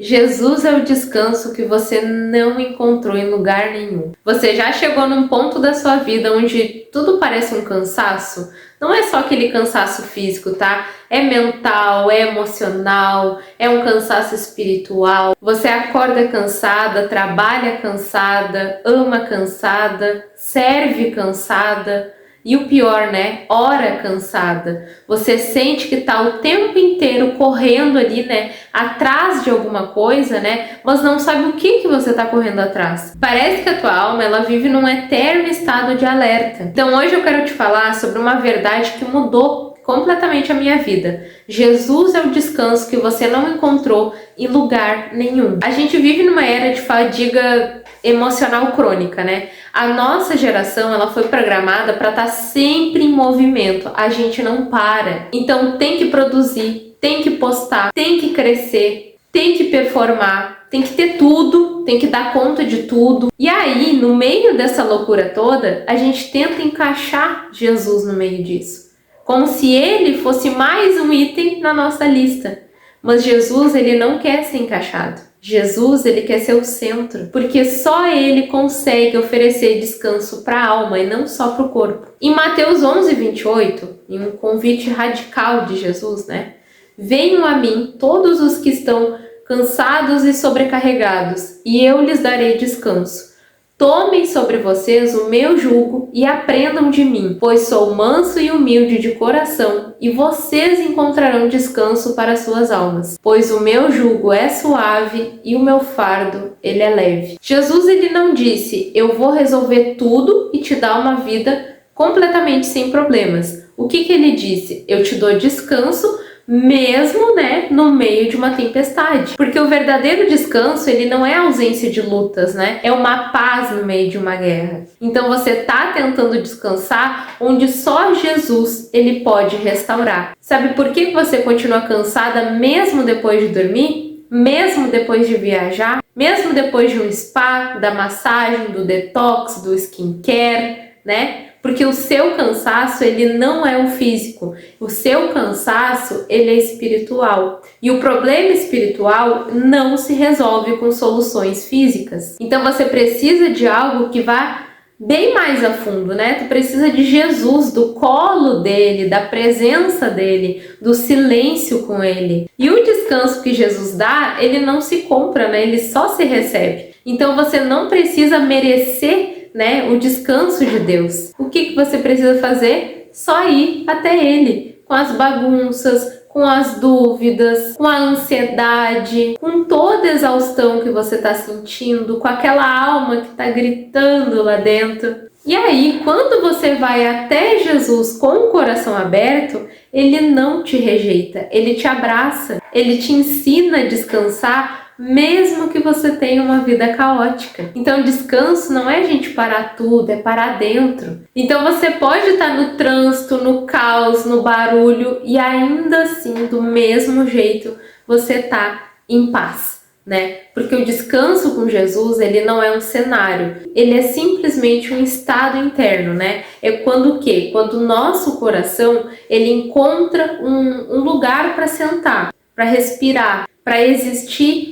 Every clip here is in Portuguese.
Jesus é o descanso que você não encontrou em lugar nenhum. Você já chegou num ponto da sua vida onde tudo parece um cansaço? Não é só aquele cansaço físico, tá? É mental, é emocional, é um cansaço espiritual. Você acorda cansada, trabalha cansada, ama cansada, serve cansada. E o pior, né? Ora cansada. Você sente que tá o tempo inteiro correndo ali, né? Atrás de alguma coisa, né? Mas não sabe o que você tá correndo atrás. Parece que a tua alma, ela vive num eterno estado de alerta. Então hoje eu quero te falar sobre uma verdade que mudou completamente a minha vida. Jesus é o descanso que você não encontrou em lugar nenhum. A gente vive numa era de fadiga emocional crônica, né? A nossa geração, ela foi programada para estar sempre em movimento. A gente não para. Então tem que produzir, tem que postar, tem que crescer, tem que performar, tem que ter tudo, tem que dar conta de tudo. E aí, no meio dessa loucura toda, a gente tenta encaixar Jesus no meio disso, como se ele fosse mais um item na nossa lista. Mas Jesus, ele não quer ser encaixado. Jesus, ele quer ser o centro, porque só ele consegue oferecer descanso para a alma e não só para o corpo. Em Mateus 11:28, em um convite radical de Jesus, né? Venham a mim todos os que estão cansados e sobrecarregados, e eu lhes darei descanso. Tomem sobre vocês o meu jugo e aprendam de mim, pois sou manso e humilde de coração, e vocês encontrarão descanso para suas almas. Pois o meu jugo é suave e o meu fardo, ele é leve. Jesus, ele não disse, eu vou resolver tudo e te dar uma vida completamente sem problemas. O que ele disse? Eu te dou descanso, mesmo, né, no meio de uma tempestade. Porque o verdadeiro descanso, ele não é a ausência de lutas, né? É uma paz no meio de uma guerra. Então você tá tentando descansar onde só Jesus, ele pode restaurar. Sabe por que você continua cansada mesmo depois de dormir? Mesmo depois de viajar? Mesmo depois de um spa, da massagem, do detox, do skincare, né? Porque o seu cansaço, ele não é o físico. O seu cansaço, ele é espiritual. E o problema espiritual não se resolve com soluções físicas. Então você precisa de algo que vá bem mais a fundo, né? Tu precisa de Jesus, do colo dele, da presença dele, do silêncio com ele. E o descanso que Jesus dá, ele não se compra, né? Ele só se recebe. Então você não precisa merecer, né, o descanso de Deus. O que você precisa fazer? Só ir até Ele, com as bagunças, com as dúvidas, com a ansiedade, com toda a exaustão que você está sentindo, com aquela alma que está gritando lá dentro. E aí, quando você vai até Jesus com o coração aberto, Ele não te rejeita, Ele te abraça, Ele te ensina a descansar, mesmo que você tenha uma vida caótica. Então descanso não é a gente parar tudo, é parar dentro. Então você pode estar no trânsito, no caos, no barulho e ainda assim, do mesmo jeito, você tá em paz, né? Porque o descanso com Jesus, ele não é um cenário, ele é simplesmente um estado interno, né? É quando o quê? Quando o nosso coração, ele encontra um lugar para sentar, para respirar, para existir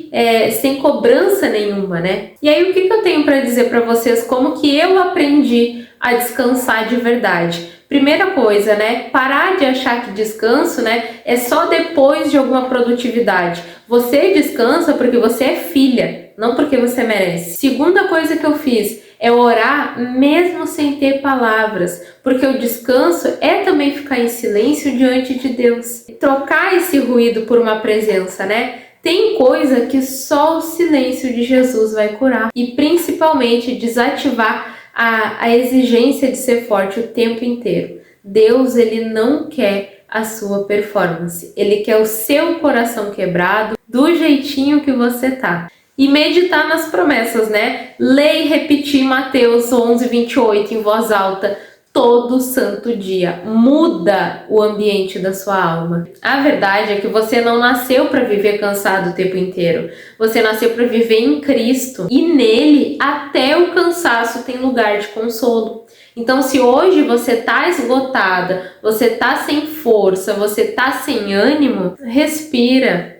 sem cobrança nenhuma, né? E aí o que eu tenho para dizer para vocês, como que eu aprendi a descansar de verdade? Primeira coisa, né? Parar de achar que descanso, né, é só depois de alguma produtividade. Você descansa porque você é filha, não porque você merece. Segunda coisa que eu fiz é orar mesmo sem ter palavras, porque o descanso é também ficar em silêncio diante de Deus. Trocar esse ruído por uma presença, né? Tem coisa que só o silêncio de Jesus vai curar e principalmente desativar a exigência de ser forte o tempo inteiro. Deus, ele não quer a sua performance, ele quer o seu coração quebrado do jeitinho que você tá. E meditar nas promessas, né? Ler e repetir Mateus 11:28 em voz alta todo santo dia. Muda o ambiente da sua alma. A verdade é que você não nasceu para viver cansado o tempo inteiro. Você nasceu para viver em Cristo. E nele, até o cansaço tem lugar de consolo. Então, se hoje você tá esgotada, você tá sem força, você tá sem ânimo, respira.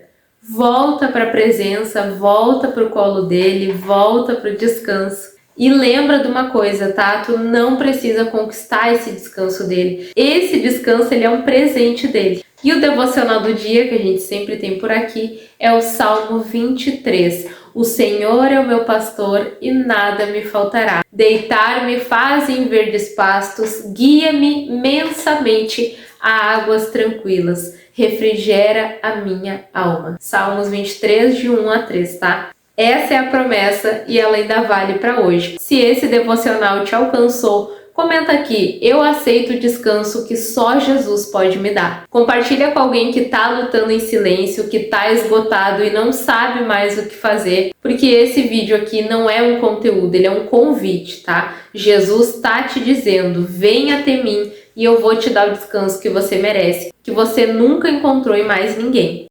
volta para a presença, volta para o colo dele, volta para o descanso. E lembra de uma coisa, tá? Tu não precisa conquistar esse descanso dele. Esse descanso, ele é um presente dele. E o devocional do dia, que a gente sempre tem por aqui, é o Salmo 23. O Senhor é o meu pastor e nada me faltará. Deitar-me faz em verdes pastos, guia-me mensamente a águas tranquilas, refrigera a minha alma. Salmos 23, de 1 a 3, tá? Essa é a promessa e ela ainda vale para hoje. Se esse devocional te alcançou, comenta aqui, eu aceito o descanso que só Jesus pode me dar. Compartilha com alguém que está lutando em silêncio, que está esgotado e não sabe mais o que fazer, porque esse vídeo aqui não é um conteúdo, ele é um convite, tá? Jesus está te dizendo, vem até mim e eu vou te dar o descanso que você merece, que você nunca encontrou em mais ninguém.